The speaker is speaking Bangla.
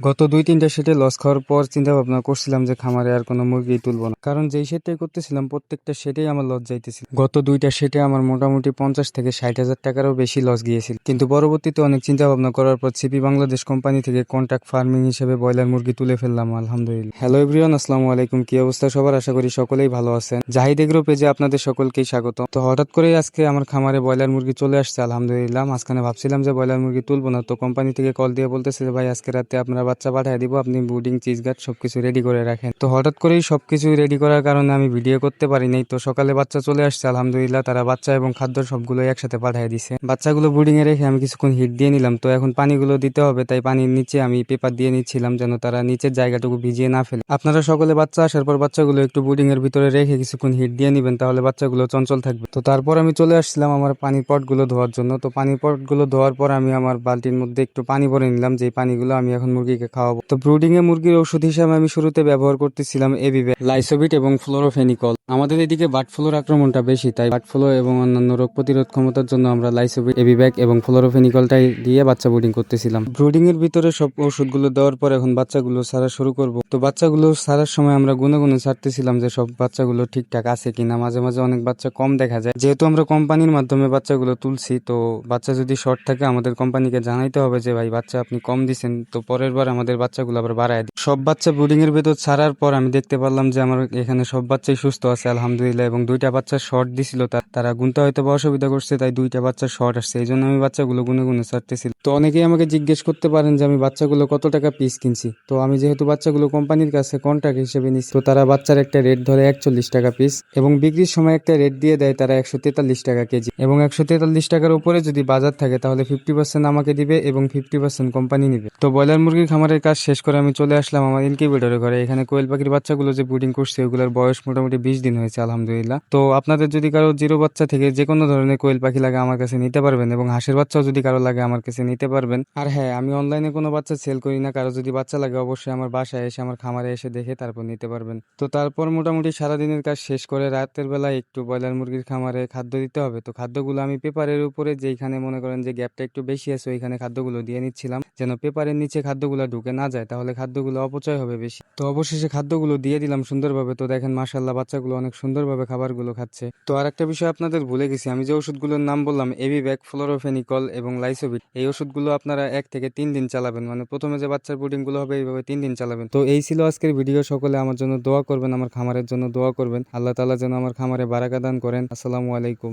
গত ২-৩টা সেটে লস খাওয়ার পর চিন্তা ভাবনা করছিলাম যে খামারে আর কোনো মুরগি তুলবো না, কারণ যেই সেটটাই করতেছিলাম প্রত্যেকটা সেটেই আমার লস যাইতেছিল। গত 2টা সেটে আমার মোটামুটি 50 থেকে 60 হাজার টাকারও বেশি লস গিয়েছিল। কিন্তু পরবর্তীতে অনেক চিন্তা ভাবনা করার পর সিপি বাংলাদেশ কোম্পানি থেকে কন্ট্রাক্ট ফার্মিং হিসেবে ব্রয়লার মুরগি তুলে ফেললাম, আলহামদুলিল্লাহ। হ্যালো এভরিওয়ান, আসসালামু আলাইকুম। কি অবস্থা সবার? আশা করি সকলেই ভালো আছেন। জাহিদ এগ্রো পেজে আপনাদের সকলকেই স্বাগত। তো হঠাৎ করেই আজকে আমার খামারে ব্রয়লার মুরগি চলে আসছে, আলহামদুলিল্লাহ। মাঝখানে ভাবছিলাম যে ব্রয়লার মুরগি তুলবো না, তো কোম্পানি থেকে কল দিয়ে বলতেছে যে ভাই আজকে রাতে আপনার বাচ্চা পাঠিয়ে দিব, আপনি বুডিং চিজ গার্ড সবকিছু রেডি করে রাখেন। তো হঠাৎ করেই সবকিছু রেডি করার কারণে আমি ভিডিও করতে পারি নাই। তো সকালে বাচ্চা চলে আসছে, আলহামদুলিল্লাহ। তারা বাচ্চা এবং খাদ্য সবগুলো একসাথে পাঠিয়ে দিছে। বাচ্চাগুলো বুডিং এ রেখে আমি কিছুক্ষণ হিট দিয়ে নিলাম। তো এখন পানিগুলো দিতে হবে, তাই পানির নিচে আমি পেপার দিয়ে নিচ্ছিলাম যেন তারা নিচের জায়গাটুকু ভিজিয়ে না ফেলে। আপনারা সকলে বাচ্চা আসার পর বাচ্চাগুলো একটু বুডিং এর ভিতরে রেখে কিছুক্ষণ হিট দিয়ে নিবেন, তাহলে বাচ্চাগুলো চঞ্চল থাকবে। তো তারপর আমি চলে আসছিলাম আমার পানির পটগুলো ধোয়ার জন্য। তো পানির পটগুলো ধোয়ার পর আমি আমার বালতির মধ্যে একটু পানি ভরে নিলাম, যে পানিগুলো আমি এখন মুরগিকে খাওয়াবো। তো ব্রুডিং এ মুরগির ওষুধ হিসাবে আমি শুরুতে ব্যবহার করতেছিলাম এবিব্যাক, লাইসোবিট এবং ফ্লোরোফেনিকল। আমাদের এদিকে বার্ড ফ্লুর আক্রমণটা বেশি, তাই বার্ড ফ্লু এবং অন্যান্য রোগ প্রতিরোধ ক্ষমতার জন্য আমরা লাইসোবিট, এবিব্যাক এবং ফ্লোরোফেনিকলটাই দিয়ে বাচ্চা ব্রুডিং করতেছিলাম। ব্রুডিং এর ভিতরে সব ওষুধগুলো দেওয়ার পর এখন বাচ্চাগুলো ছাড়া শুরু করব। তো বাচ্চাগুলো ছাড়ার সময় আমরা গুনে গুনে ছাড়তেছিলাম যে সব বাচ্চাগুলো ঠিকঠাক আছে কিনা। মাঝে মাঝে অনেক বাচ্চা কম দেখা যায়, যেহেতু আমরা কোম্পানির মাধ্যমে বাচ্চাগুলো তুলছি। তো বাচ্চা যদি শর্ট থাকে আমাদের কোম্পানিকে জানাইতে হবে যে ভাই বাচ্চা আপনি কম দিচ্ছেন, তো পরের বার আমাদের বাচ্চাগুলো আবার বাড়ায় দিই। সব বাচ্চা ব্রুডিং এর ভেতর ছাড়ার পর আমি দেখতে পারলাম যে আমার এখানে সব বাচ্চাই সুস্থ আছে, আলহামদুলিল্লাহ। এবং 2টা বাচ্চা শর্ট দিছিল, তারা গুনতে হয়তো বা অসুবিধা করছে, তাই 2টা বাচ্চা শর্ট আসছে। এই জন্য আমি বাচ্চাগুলো গুনে গুনে ছাড়তেছিল। তো অনেকেই আমাকে জিজ্ঞেস করতে পারেন যে আমি বাচ্চাগুলো কত টাকা পিস কিনছি। তো আমি যেহেতু বাচ্চাগুলো কোম্পানির কাছে কন্ট্রাক্ট হিসেবে নিচ্ছি, তো তারা বাচ্চার একটা রেট ধরে 41 টাকা পিস, এবং বিক্রির সময় একটা রেট দিয়ে দেয় তারা 143 টাকা কেজি। এবং 143 টাকার উপরে যদি বাজার থাকে তাহলে 50% আমাকে দিবে এবং 50% কোম্পানি নিবে। তো ব্রয়লার মুরগির খামারের কাজ শেষ করে আমি চলে আসলাম আমার ইনকিউবেটরে ঘরে। এখানে কোয়েল পাখির বাচ্চাগুলো যে ব্রুডিং করছে ওগুলোর বয়স মোটামুটি 20 দিন হয়েছে, আলহামদুলিল্লাহ। তো আপনাদের যদি কারো জিরো বাচ্চা থেকে যে কোনো ধরনের কোয়েল পাখি লাগে আমার কাছে নিতে পারবেন, এবং হাঁসের বাচ্চাও যদি কারো লাগে আমার কাছে নিতে পারবেন। আর হ্যাঁ, আমি অনলাইনে কোনো বাচ্চা সেল করি না। কারো যদি বাচ্চা লাগে অবশ্যই আমার বাসায় এসে আমার খামারে এসে দেখে তারপর নিতে পারবেন। তো তারপর মোটামুটি সারাদিনের কাজ শেষ করে রাতের বেলায় একটু ব্রয়লার মুরগির খামারে খাদ্য দিতে হবে। তো খাদ্যগুলো আমি পেপারের উপরে যেখানে মনে করেন যে গ্যাপটা একটু বেশি আছে ওইখানে খাদ্যগুলো দিয়ে নিচ্ছিলাম, যেন পেপারের নিচে খাদ্যগুলো ঢুকে না যায়, তাহলে খাদ্যগুলো অপচয় হবে বেশি। তো অবশেষে খাদ্যগুলো দিয়ে দিলাম সুন্দরভাবে। তো দেখেন মাশাআল্লাহ বাচ্চাগুলো অনেক সুন্দরভাবে খাবারগুলো খাচ্ছে। তো আর একটা বিষয় আপনাদের ভুলে গেছি, আমি যে ওষুধগুলোর নাম বললাম এবিব্যাক, ফ্লোরোফেনিকল এবং লাইসোবিট, এই ওষুধগুলো আপনারা 1 থেকে 3 দিন চালাবেন। মানে প্রথমে যে বাচ্চার ব্রুডিং গুলো হবে এইভাবে 3 দিন চালাবেন। তো এই ছিল আজকের ভিডিও। সকলে আমার জন্য দোয়া করবেন, আমার খামারের জন্য দোয়া করবেন। আল্লাহ তাআলা যেন আমার খামারে বারাকা দান করেন। আসসালামু আলাইকুম।